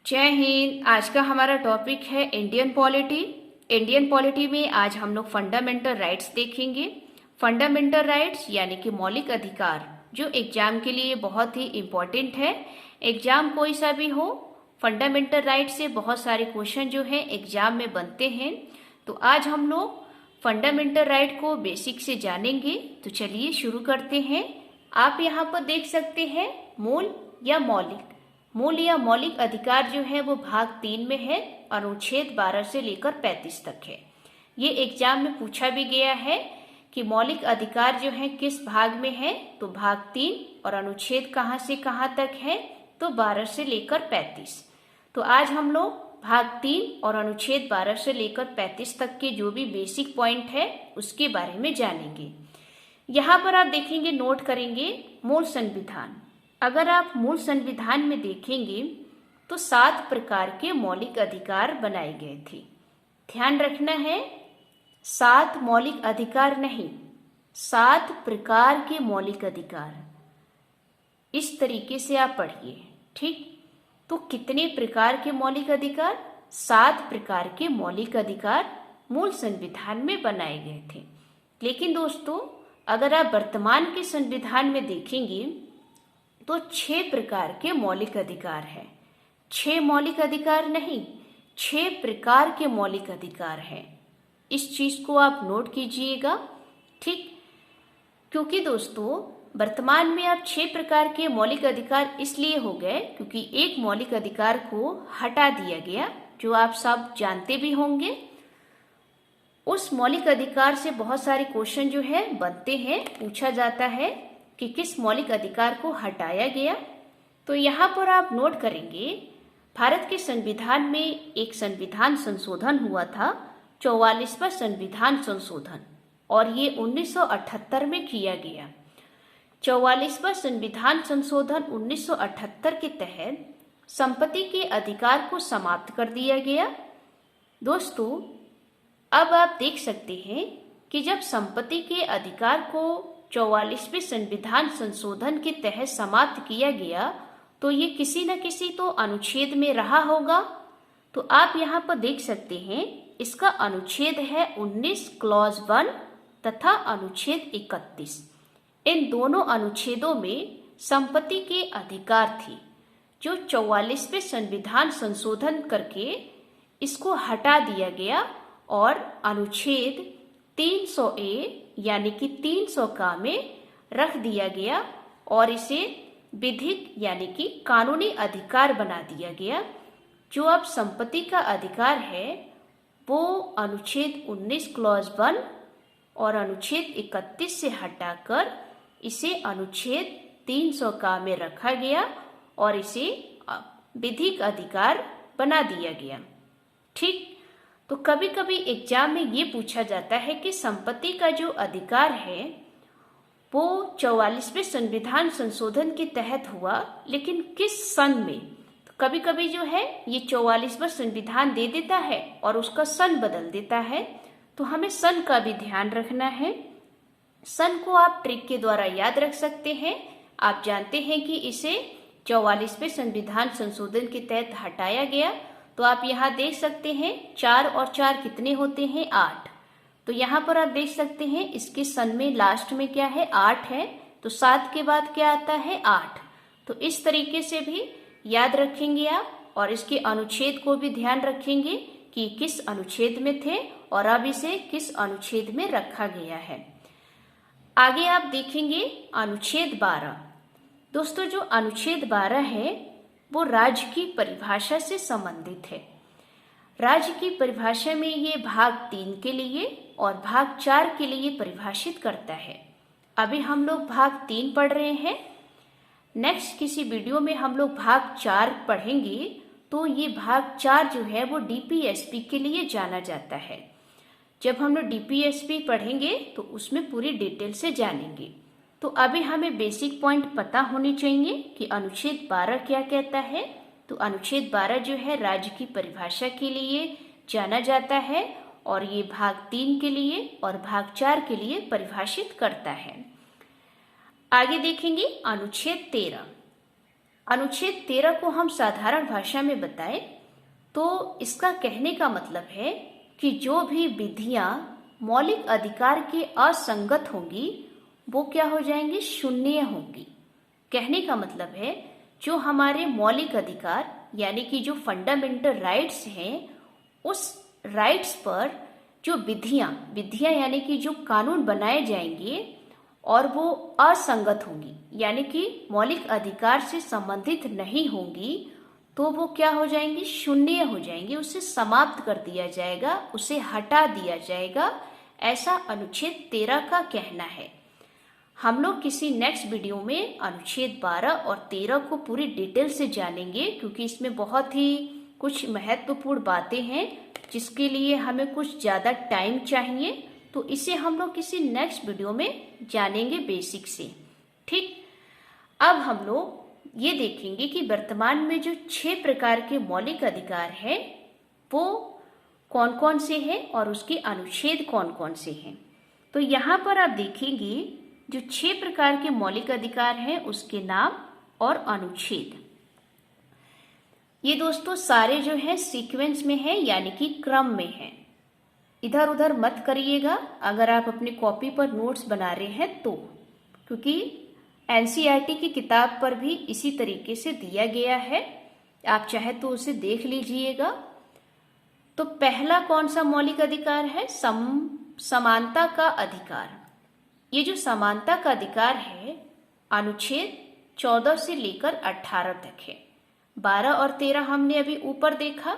जय हिंद। आज का हमारा टॉपिक है इंडियन पॉलिटी। इंडियन पॉलिटी में आज हम लोग फंडामेंटल राइट्स देखेंगे। फंडामेंटल राइट्स यानी कि मौलिक अधिकार, जो एग्जाम के लिए बहुत ही इम्पोर्टेंट है। एग्जाम कोई सा भी हो, फंडामेंटल राइट्स से बहुत सारे क्वेश्चन जो है एग्जाम में बनते हैं। तो आज हम लोग फंडामेंटल राइट को बेसिक से जानेंगे। तो चलिए शुरू करते हैं। आप यहाँ पर देख सकते हैं मूल या मौलिक। मूल या मौलिक अधिकार जो है वो भाग 3 में है, अनुच्छेद 12 से लेकर 35 तक है। ये एग्जाम में पूछा भी गया है कि मौलिक अधिकार जो है किस भाग में है, तो भाग 3 और अनुच्छेद कहाँ से कहाँ तक है, तो 12 से लेकर 35। तो आज हम लोग भाग 3 और अनुच्छेद 12 से लेकर 35 तक के जो भी बेसिक पॉइंट है उसके बारे में जानेंगे। यहाँ पर आप देखेंगे, नोट करेंगे मूल संविधान। अगर आप मूल संविधान में देखेंगे तो 7 प्रकार के मौलिक अधिकार बनाए गए थे। ध्यान रखना है, 7 मौलिक अधिकार नहीं, 7 प्रकार के मौलिक अधिकार। इस तरीके से आप पढ़िए, ठीक। तो कितने प्रकार के मौलिक अधिकार? 7 प्रकार के मौलिक अधिकार मूल संविधान में बनाए गए थे। लेकिन दोस्तों, अगर आप वर्तमान के संविधान में देखेंगे तो 6 प्रकार के मौलिक अधिकार है। 6 मौलिक अधिकार नहीं, 6 प्रकार के मौलिक अधिकार है। इस चीज को आप नोट कीजिएगा, ठीक। क्योंकि दोस्तों वर्तमान में अब 6 प्रकार के मौलिक अधिकार इसलिए हो गए क्योंकि एक मौलिक अधिकार को हटा दिया गया, जो आप सब जानते भी होंगे। उस मौलिक अधिकार से बहुत सारे क्वेश्चन जो है बनते हैं, पूछा जाता है कि किस मौलिक अधिकार को हटाया गया। तो यहाँ पर आप नोट करेंगे, भारत के संविधान में एक संविधान संशोधन हुआ था, 44वां संविधान संशोधन, और ये 1978 में किया गया। 44वां संविधान संशोधन 1978 के तहत संपत्ति के अधिकार को समाप्त कर दिया गया। दोस्तों, अब आप देख सकते हैं कि जब संपत्ति के अधिकार को 44वें संविधान संशोधन के तहत समाप्त किया गया तो ये किसी न किसी तो अनुच्छेद में रहा होगा। तो आप यहाँ पर देख सकते हैं, इसका अनुच्छेद है 19 क्लॉज 1 तथा अनुच्छेद 31। इन दोनों अनुच्छेदों में संपत्ति के अधिकार थी, जो 44वें संविधान संशोधन करके इसको हटा दिया गया और अनुच्छेद 300A यानी कि 300 का में रख दिया गया और इसे विधिक यानी कि कानूनी अधिकार बना दिया गया। जो अब संपत्ति का अधिकार है वो अनुच्छेद 19 क्लॉज 1 और अनुच्छेद 31 से हटाकर इसे अनुच्छेद 300 का में रखा गया और इसे विधिक अधिकार बना दिया गया, ठीक। तो कभी कभी एग्जाम में ये पूछा जाता है कि संपत्ति का जो अधिकार है वो 44वें संविधान संशोधन के तहत हुआ, लेकिन किस सन में। तो कभी कभी जो है ये 44वां संविधान दे देता है और उसका सन बदल देता है, तो हमें सन का भी ध्यान रखना है। सन को आप ट्रिक के द्वारा याद रख सकते हैं। आप जानते हैं कि इसे 44वें संविधान संशोधन के तहत हटाया गया। तो आप यहाँ देख सकते हैं 4 और 4 कितने होते हैं? 8। तो यहाँ पर आप देख सकते हैं इसके सन में लास्ट में क्या है? 8 है। तो 7 के बाद क्या आता है? 8। तो इस तरीके से भी याद रखेंगे आप और इसके अनुच्छेद को भी ध्यान रखेंगे कि किस अनुच्छेद में थे और अब इसे किस अनुच्छेद में रखा गया है। आगे आप देखेंगे अनुच्छेद 12। दोस्तों, जो अनुच्छेद 12 है वो राज्य की परिभाषा से संबंधित है। राज्य की परिभाषा में ये भाग 3 के लिए और भाग 4 के लिए परिभाषित करता है। अभी हम लोग भाग 3 पढ़ रहे हैं। नेक्स्ट किसी वीडियो में हम लोग भाग 4 पढ़ेंगे। तो ये भाग 4 जो है वो डीपीएसपी के लिए जाना जाता है। जब हम लोग डीपीएसपी पढ़ेंगे तो उसमें पूरी डिटेल से जानेंगे। तो अभी हमें बेसिक पॉइंट पता होनी चाहिए कि अनुच्छेद 12 क्या कहता है। तो अनुच्छेद 12 जो है राज्य की परिभाषा के लिए जाना जाता है और ये भाग 3 के लिए और भाग 4 के लिए परिभाषित करता है। आगे देखेंगे अनुच्छेद 13। अनुच्छेद 13 को हम साधारण भाषा में बताएं तो इसका कहने का मतलब है कि जो भी विधियां मौलिक अधिकार के असंगत होंगी वो क्या हो जाएंगी, शून्य होंगी। कहने का मतलब है जो हमारे मौलिक अधिकार यानी कि जो फंडामेंटल राइट्स हैं उस राइट्स पर जो विधियां यानी कि जो कानून बनाए जाएंगे और वो असंगत होंगी यानी कि मौलिक अधिकार से संबंधित नहीं होंगी तो वो क्या हो जाएंगी, शून्य हो जाएंगी, उसे समाप्त कर दिया जाएगा, उसे हटा दिया जाएगा, ऐसा अनुच्छेद 13 का कहना है। हम लोग किसी नेक्स्ट वीडियो में अनुच्छेद 12 और 13 को पूरी डिटेल से जानेंगे क्योंकि इसमें बहुत ही कुछ महत्वपूर्ण बातें हैं जिसके लिए हमें कुछ ज़्यादा टाइम चाहिए, तो इसे हम लोग किसी नेक्स्ट वीडियो में जानेंगे बेसिक से। ठीक, अब हम लोग ये देखेंगे कि वर्तमान में जो 6 प्रकार के मौलिक अधिकार हैं वो कौन कौन से हैं और उसके अनुच्छेद कौन कौन से हैं। तो यहाँ पर आप देखेंगे जो 6 प्रकार के मौलिक अधिकार हैं उसके नाम और अनुच्छेद। ये दोस्तों सारे जो है सीक्वेंस में है यानी कि क्रम में है, इधर उधर मत करिएगा अगर आप अपनी कॉपी पर नोट्स बना रहे हैं तो, क्योंकि एनसीईआरटी की किताब पर भी इसी तरीके से दिया गया है, आप चाहे तो उसे देख लीजिएगा। तो पहला कौन सा मौलिक अधिकार है, समानता का अधिकार। ये जो समानता का अधिकार है अनुच्छेद 14 से लेकर 18 तक है। 12 और 13 हमने अभी ऊपर देखा।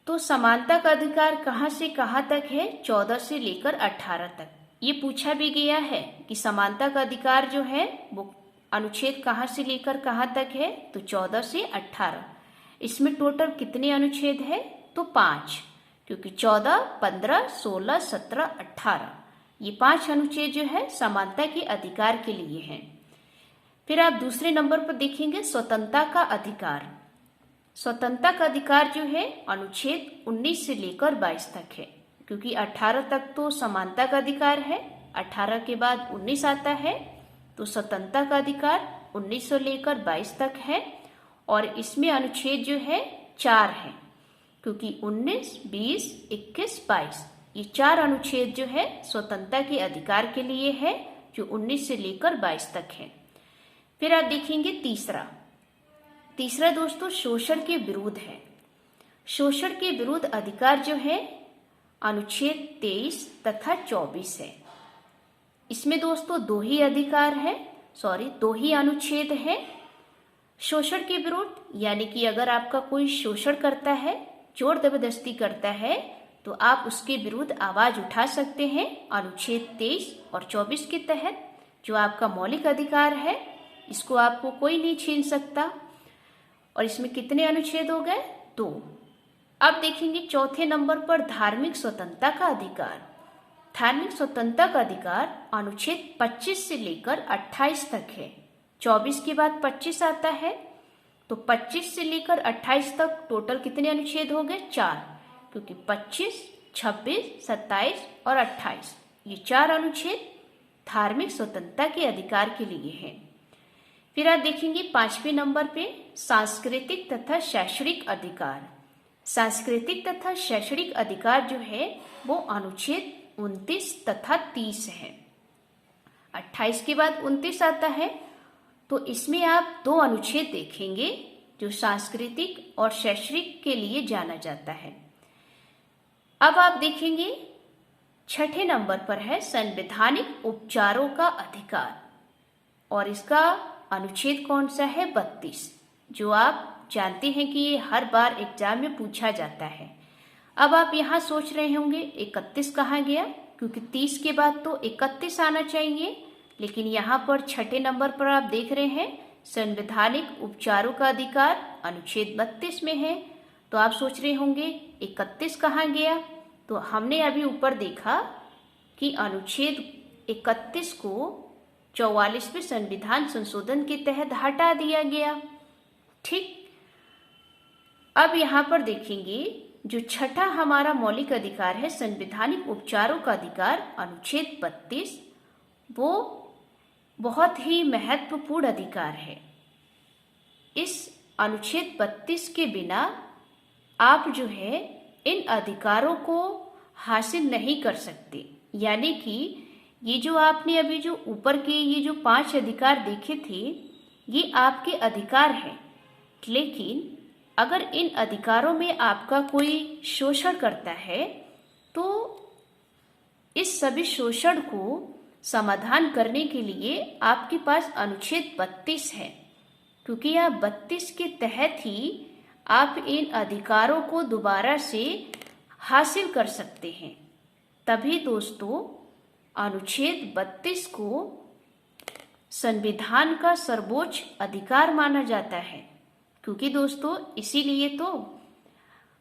तो समानता का अधिकार कहाँ से कहाँ तक है, 14 से लेकर 18 तक। ये पूछा भी गया है कि समानता का अधिकार जो है वो अनुच्छेद कहाँ से लेकर कहाँ तक है, तो 14 से 18। इसमें टोटल कितने अनुच्छेद है, तो 5, क्योंकि 14, 15, 16, 17, 18 ये 5 अनुच्छेद जो है समानता के अधिकार के लिए हैं। फिर आप दूसरे नंबर पर देखेंगे स्वतंत्रता का अधिकार। स्वतंत्रता का अधिकार जो है अनुच्छेद 19 से लेकर 22 तक है, क्योंकि 18 तक तो समानता का अधिकार है, 18 के बाद 19 आता है, तो स्वतंत्रता का अधिकार 19 से लेकर 22 तक है। और इसमें अनुच्छेद जो है 4 है, क्योंकि 19, 20, 21, 22 ये 4 अनुच्छेद जो है स्वतंत्रता के अधिकार के लिए है, जो 19 से लेकर 22 तक है। फिर आप देखेंगे तीसरा दोस्तों शोषण के विरुद्ध है। शोषण के विरुद्ध अधिकार जो है अनुच्छेद 23 तथा 24 है। इसमें दोस्तों दो ही अनुच्छेद है। शोषण के विरुद्ध यानी कि अगर आपका कोई शोषण करता है, जोर जबरदस्ती करता है, तो आप उसके विरुद्ध आवाज उठा सकते हैं अनुच्छेद 23 और 24 के तहत। जो आपका मौलिक अधिकार है इसको आपको कोई नहीं छीन सकता। और इसमें कितने अनुच्छेद हो गए, 2। अब देखेंगे चौथे नंबर पर धार्मिक स्वतंत्रता का अधिकार। धार्मिक स्वतंत्रता का अधिकार अनुच्छेद 25 से लेकर 28 तक है। 24 के बाद 25 आता है, तो 25 से लेकर 28 तक टोटल कितने अनुच्छेद हो गए, 4, क्योंकि 25, 26, 27 और 28 ये 4 अनुच्छेद धार्मिक स्वतंत्रता के अधिकार के लिए हैं। फिर आप देखेंगे 5वें नंबर पे सांस्कृतिक तथा शैक्षणिक अधिकार। सांस्कृतिक तथा शैक्षणिक अधिकार जो है वो अनुच्छेद 29 तथा 30 है। 28 के बाद 29 आता है, तो इसमें आप 2 अनुच्छेद देखेंगे जो सांस्कृतिक और शैक्षणिक के लिए जाना जाता है। अब आप देखेंगे 6ठे नंबर पर है संवैधानिक उपचारों का अधिकार, और इसका अनुच्छेद कौन सा है, 32, जो आप जानते हैं कि ये हर बार एग्जाम में पूछा जाता है। अब आप यहाँ सोच रहे होंगे 31 कहाँ गया, क्योंकि 30 के बाद तो 31 आना चाहिए, लेकिन यहाँ पर 6ठे नंबर पर आप देख रहे हैं संवैधानिक उपचारों का अधिकार अनुच्छेद 32 में है। तो आप सोच रहे होंगे 31 कहाँ गया, तो हमने अभी ऊपर देखा कि अनुच्छेद 31 को 44वें संविधान संशोधन के तहत हटा दिया गया। ठीक, अब यहाँ पर देखेंगे जो 6ठा हमारा मौलिक अधिकार है संवैधानिक उपचारों का अधिकार अनुच्छेद 32, वो बहुत ही महत्वपूर्ण अधिकार है। अनुच्छेद 32 के बिना आप जो है इन अधिकारों को हासिल नहीं कर सकते। यानी कि ये जो आपने अभी जो ऊपर के ये जो 5 अधिकार देखे थे, ये आपके अधिकार हैं, लेकिन अगर इन अधिकारों में आपका कोई शोषण करता है तो इस सभी शोषण को समाधान करने के लिए आपके पास अनुच्छेद 32 है, क्योंकि यह 32 के तहत ही आप इन अधिकारों को दोबारा से हासिल कर सकते हैं। तभी दोस्तों अनुच्छेद 32 को संविधान का सर्वोच्च अधिकार माना जाता है, क्योंकि दोस्तों इसीलिए तो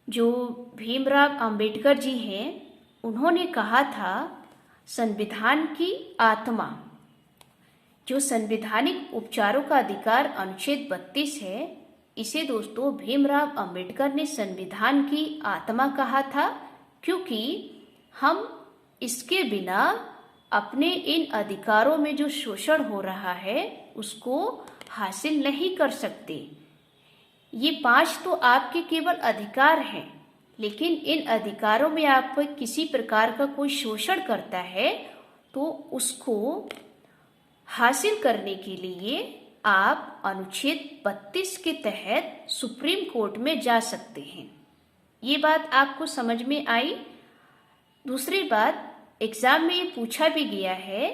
जो भीमराव अंबेडकर जी हैं उन्होंने कहा था संविधान की आत्मा, जो संवैधानिक उपचारों का अधिकार अनुच्छेद 32 है, इसे दोस्तों भीमराव अंबेडकर ने संविधान की आत्मा कहा था, क्योंकि हम इसके बिना अपने इन अधिकारों में जो शोषण हो रहा है उसको हासिल नहीं कर सकते। ये 5 तो आपके केवल अधिकार हैं, लेकिन इन अधिकारों में आप किसी प्रकार का कोई शोषण करता है तो उसको हासिल करने के लिए आप अनुच्छेद 32 के तहत सुप्रीम कोर्ट में जा सकते हैं। ये बात आपको समझ में आई। दूसरी बात, एग्जाम में ये पूछा भी गया है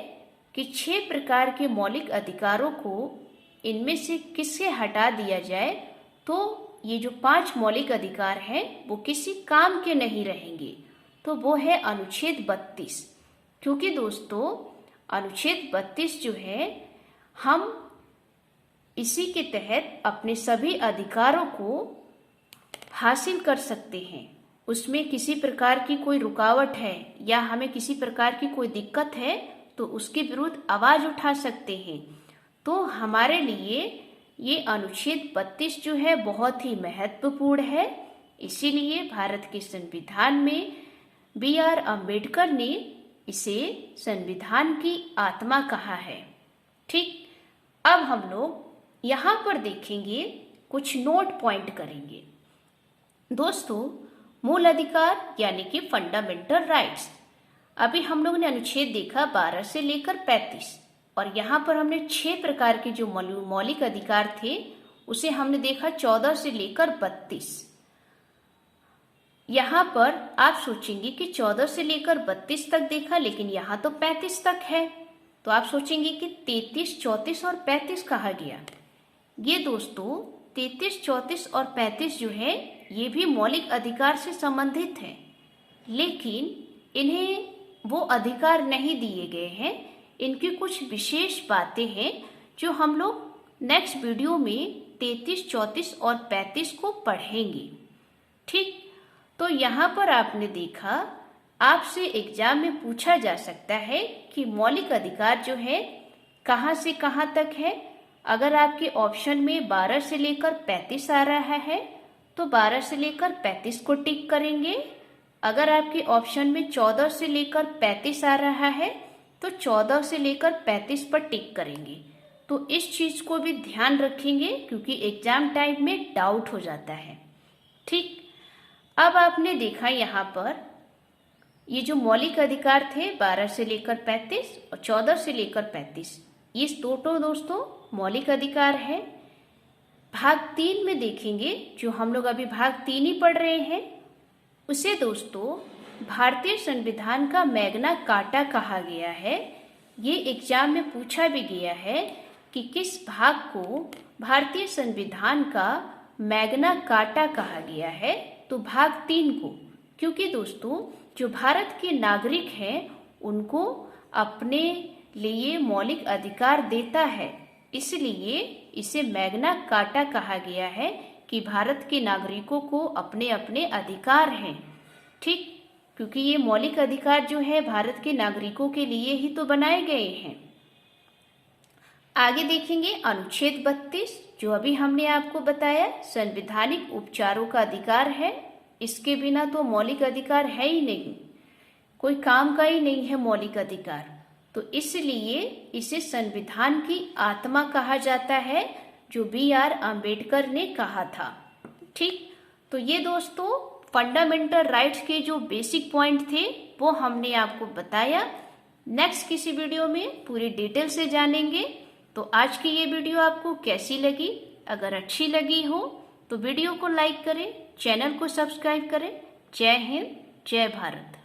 कि 6 प्रकार के मौलिक अधिकारों को इनमें से किससे हटा दिया जाए तो ये जो 5 मौलिक अधिकार हैं वो किसी काम के नहीं रहेंगे, तो वो है अनुच्छेद 32। क्योंकि दोस्तों अनुच्छेद 32 जो है हम इसी के तहत अपने सभी अधिकारों को हासिल कर सकते हैं। उसमें किसी प्रकार की कोई रुकावट है या हमें किसी प्रकार की कोई दिक्कत है तो उसके विरुद्ध आवाज उठा सकते हैं। तो हमारे लिए ये अनुच्छेद 32 जो है बहुत ही महत्वपूर्ण है। इसीलिए भारत के संविधान में B.R. अम्बेडकर ने इसे संविधान की आत्मा कहा है। ठीक, अब हम लोग यहाँ पर देखेंगे, कुछ नोट पॉइंट करेंगे। दोस्तों मूल अधिकार यानी कि फंडामेंटल राइट्स, अभी हम लोग ने अनुच्छेद देखा 12 से लेकर 35 और यहाँ पर हमने 6 प्रकार के जो मौलिक अधिकार थे उसे हमने देखा 14 से लेकर 32। यहाँ पर आप सोचेंगे कि 14 से लेकर 32 तक देखा, लेकिन यहाँ तो 35 तक है, तो आप सोचेंगे कि 33, 34 और 35 कहा गया। ये दोस्तों 33, 34 और 35 जो है ये भी मौलिक अधिकार से संबंधित है, लेकिन इन्हें वो अधिकार नहीं दिए गए हैं। इनकी कुछ विशेष बातें हैं जो हम लोग नेक्स्ट वीडियो में 33, 34 और 35 को पढ़ेंगे। ठीक, तो यहाँ पर आपने देखा, आपसे एग्जाम में पूछा जा सकता है कि मौलिक अधिकार जो है कहाँ से कहाँ तक है। अगर आपके ऑप्शन में 12 से लेकर 35 आ रहा है तो 12 से लेकर 35 को टिक करेंगे। अगर आपके ऑप्शन में 14 से लेकर 35 आ रहा है तो 14 से लेकर 35 पर टिक करेंगे। तो इस चीज को भी ध्यान रखेंगे क्योंकि एग्जाम टाइम में डाउट हो जाता है। ठीक, अब आपने देखा यहाँ पर ये जो मौलिक अधिकार थे 12 से लेकर 35 और 14 से लेकर 35, ये दोस्तों मौलिक अधिकार है। भाग 3 में देखेंगे, जो हम लोग अभी भाग 3 ही पढ़ रहे हैं, उसे दोस्तों भारतीय संविधान का मैग्ना कार्टा कहा गया है। ये एग्जाम में पूछा भी गया है कि किस भाग को भारतीय संविधान का मैग्ना कार्टा कहा गया है, तो भाग 3 को, क्योंकि दोस्तों जो भारत के नागरिक हैं उनको अपने लिए मौलिक अधिकार देता है, इसलिए इसे मैग्ना कार्टा कहा गया है कि भारत के नागरिकों को अपने अपने अधिकार हैं। ठीक, क्योंकि ये मौलिक अधिकार जो है भारत के नागरिकों के लिए ही तो बनाए गए हैं। आगे देखेंगे अनुच्छेद 32, जो अभी हमने आपको बताया संवैधानिक उपचारों का अधिकार है। इसके बिना तो मौलिक अधिकार है ही नहीं, कोई काम का ही नहीं है मौलिक अधिकार, तो इसलिए इसे संविधान की आत्मा कहा जाता है। जो B.R. अम्बेडकर ने कहा था। ठीक, तो ये दोस्तों फंडामेंटल राइट्स के जो बेसिक पॉइंट थे वो हमने आपको बताया। नेक्स्ट किसी वीडियो में पूरी डिटेल से जानेंगे। तो आज की ये वीडियो आपको कैसी लगी? अगर अच्छी लगी हो तो वीडियो को लाइक करें, चैनल को सब्सक्राइब करें। जय हिंद, जय भारत।